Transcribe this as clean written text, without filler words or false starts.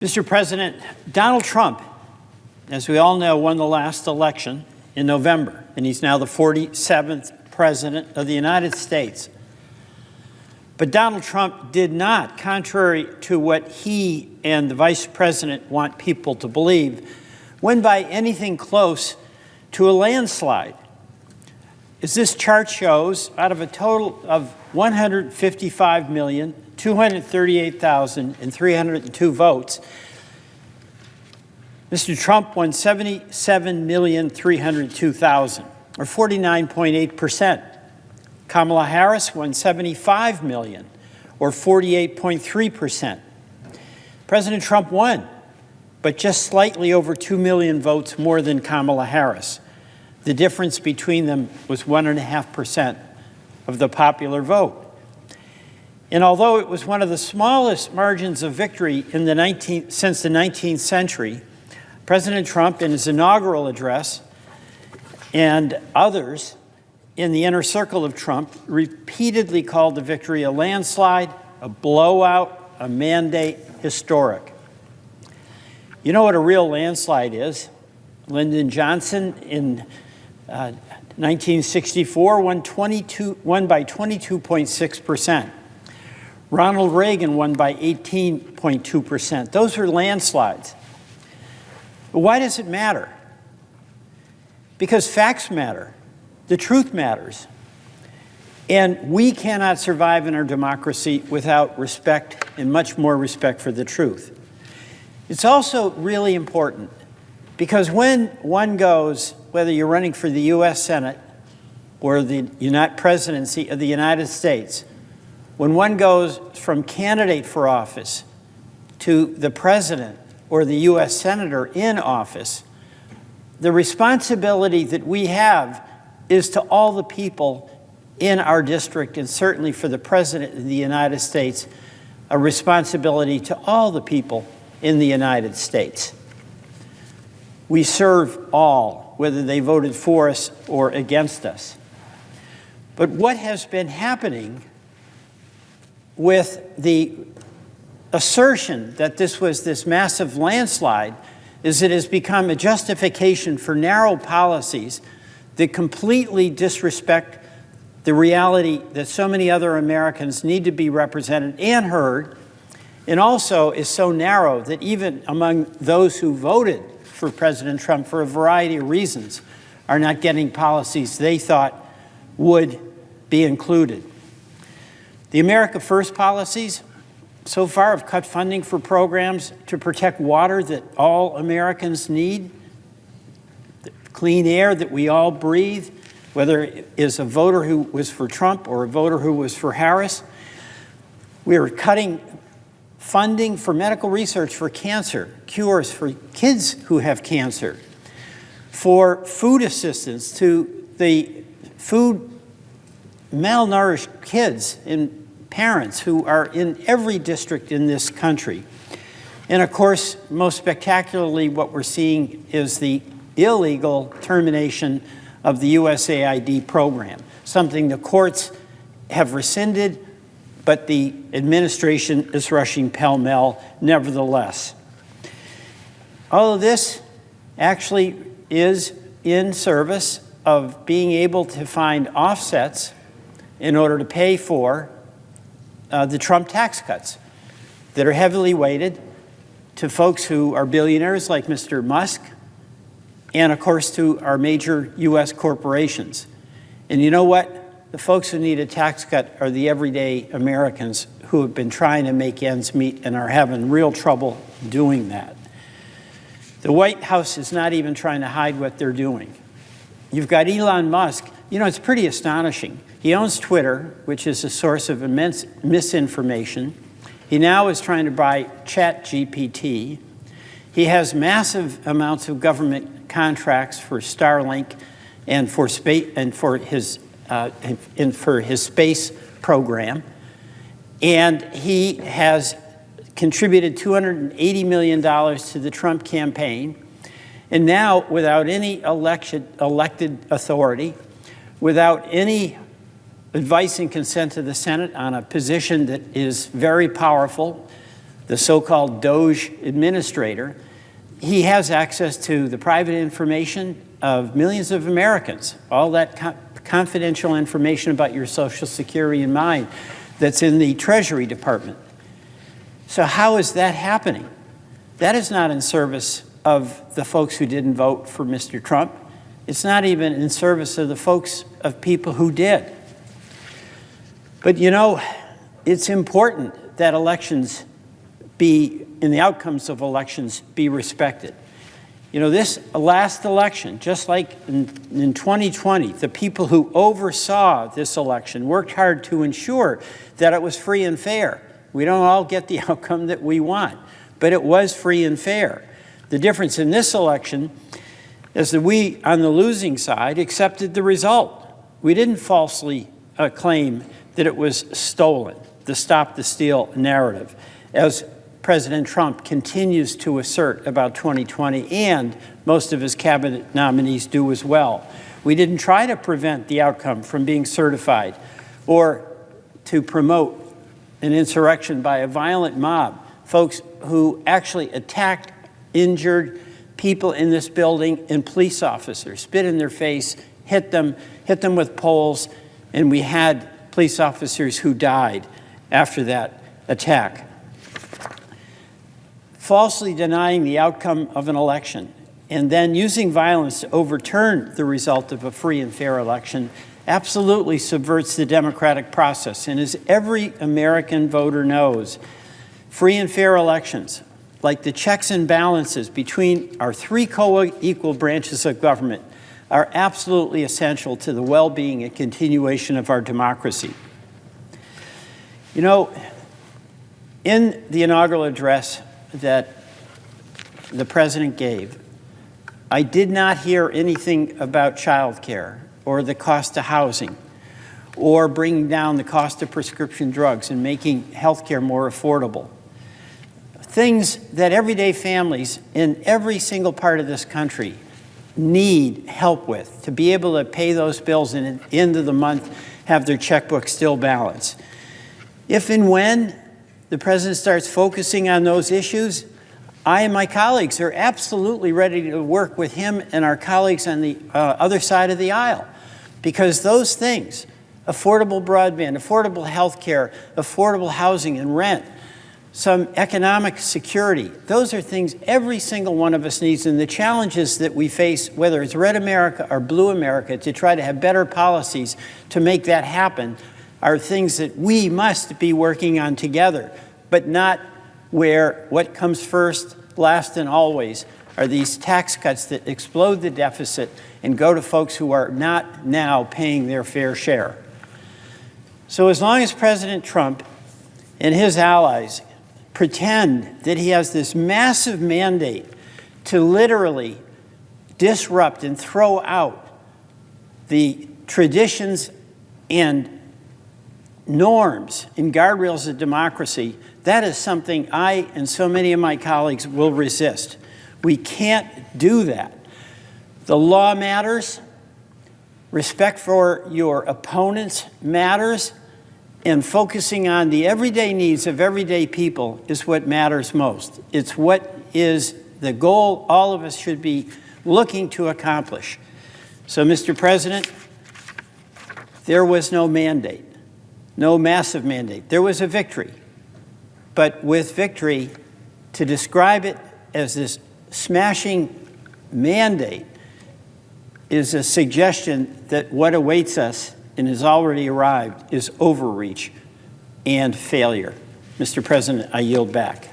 Mr. President, Donald Trump, as we all know, won the last election in November, and he's now the 47th President of the United States. But Donald Trump did not, contrary to what he and the Vice President want people to believe, win by anything close to a landslide. As this chart shows, out of a total of 155,238,302 votes, Mr. Trump won 77,302,000, or 49.8%. Kamala Harris won 75 million, or 48.3%. President Trump won, but just slightly over 2 million votes more than Kamala Harris. The difference between them was 1.5% of the popular vote. And although it was one of the smallest margins of victory in the since the 19th century, President Trump, in his inaugural address, and others in the inner circle of Trump, repeatedly called the victory a landslide, a blowout, a mandate, historic. You know what a real landslide is? Lyndon Johnson in 1964 won by 22.6%. Ronald Reagan won by 18.2%. Those are landslides. But why does it matter? Because facts matter. The truth matters. And we cannot survive in our democracy without respect, and much more respect, for the truth. It's also really important because when one goes, whether you're running for the U.S. Senate or the presidency of the United States, when one goes from candidate for office to the president or the U.S. senator in office, the responsibility that we have is to all the people in our district, and certainly for the president of the United States, a responsibility to all the people in the United States. We serve all, whether they voted for us or against us. But what has been happening with the assertion that this was this massive landslide is it has become a justification for narrow policies that completely disrespect the reality that so many other Americans need to be represented and heard, and also is so narrow that even among those who voted for President Trump for a variety of reasons are not getting policies they thought would be included. The America First policies so far have cut funding for programs to protect water that all Americans need, the clean air that we all breathe, whether it is a voter who was for Trump or a voter who was for Harris. We are cutting funding for medical research for cancer, cures for kids who have cancer, for food assistance to the malnourished kids and parents who are in every district in this country. And of course, most spectacularly, what we're seeing is the illegal termination of the USAID program, something the courts have rescinded, but the administration is rushing pell-mell nevertheless. All of this actually is in service of being able to find offsets in order to pay for the Trump tax cuts that are heavily weighted to folks who are billionaires like Mr. Musk, and of course to our major U.S. corporations. And you know what? The folks who need a tax cut are the everyday Americans who have been trying to make ends meet and are having real trouble doing that. The White House is not even trying to hide what they're doing. You've got Elon Musk. You know, it's pretty astonishing. He owns Twitter, which is a source of immense misinformation. He now is trying to buy ChatGPT. He has massive amounts of government contracts for Starlink and for his space program. And he has contributed $280 million to the Trump campaign. And now, without any elected authority, without any advice and consent of the Senate on a position that is very powerful, the so-called Doge administrator, he has access to the private information of millions of Americans, all that confidential information about your Social Security and mine that's in the Treasury Department. So how is that happening? That is not in service of the folks who didn't vote for Mr. Trump. It's not even in service of the folks, of people who did. But you know, it's important that elections be, and the outcomes of elections be respected. You know, this last election, just like in 2020, the people who oversaw this election worked hard to ensure that it was free and fair. We don't all get the outcome that we want, but it was free and fair. The difference in this election is that we, on the losing side, accepted the result. We didn't falsely claim that it was stolen, the Stop the Steal narrative, as President Trump continues to assert about 2020, and most of his cabinet nominees do as well. We didn't try to prevent the outcome from being certified or to promote an insurrection by a violent mob, folks who actually attacked, injured people in this building and police officers, spit in their face, hit them with poles, and we had police officers who died after that attack. Falsely denying the outcome of an election and then using violence to overturn the result of a free and fair election absolutely subverts the democratic process. And as every American voter knows, free and fair elections, like the checks and balances between our three co-equal branches of government, are absolutely essential to the well-being and continuation of our democracy. You know, in the inaugural address that the president gave, I did not hear anything about child care or the cost of housing or bringing down the cost of prescription drugs and making health care more affordable. Things that everyday families in every single part of this country need help with to be able to pay those bills and at the end of the month have their checkbook still balanced. If and when the president starts focusing on those issues, I and my colleagues are absolutely ready to work with him and our colleagues on the other side of the aisle, because those things, affordable broadband, affordable health care, affordable housing and rent, some economic security, those are things every single one of us needs. And the challenges that we face, whether it's Red America or Blue America, to try to have better policies to make that happen, are things that we must be working on together, but not where what comes first, last, and always are these tax cuts that explode the deficit and go to folks who are not now paying their fair share. So as long as President Trump and his allies pretend that he has this massive mandate to literally disrupt and throw out the traditions and norms and guardrails of democracy, that is something I and so many of my colleagues will resist. We can't do that. The law matters. Respect for your opponents matters. And focusing on the everyday needs of everyday people is what matters most. It's what is the goal all of us should be looking to accomplish. So, Mr. President, there was no mandate, no massive mandate. There was a victory. But with victory, to describe it as this smashing mandate is a suggestion that what awaits us and has already arrived is overreach and failure. Mr. President, I yield back.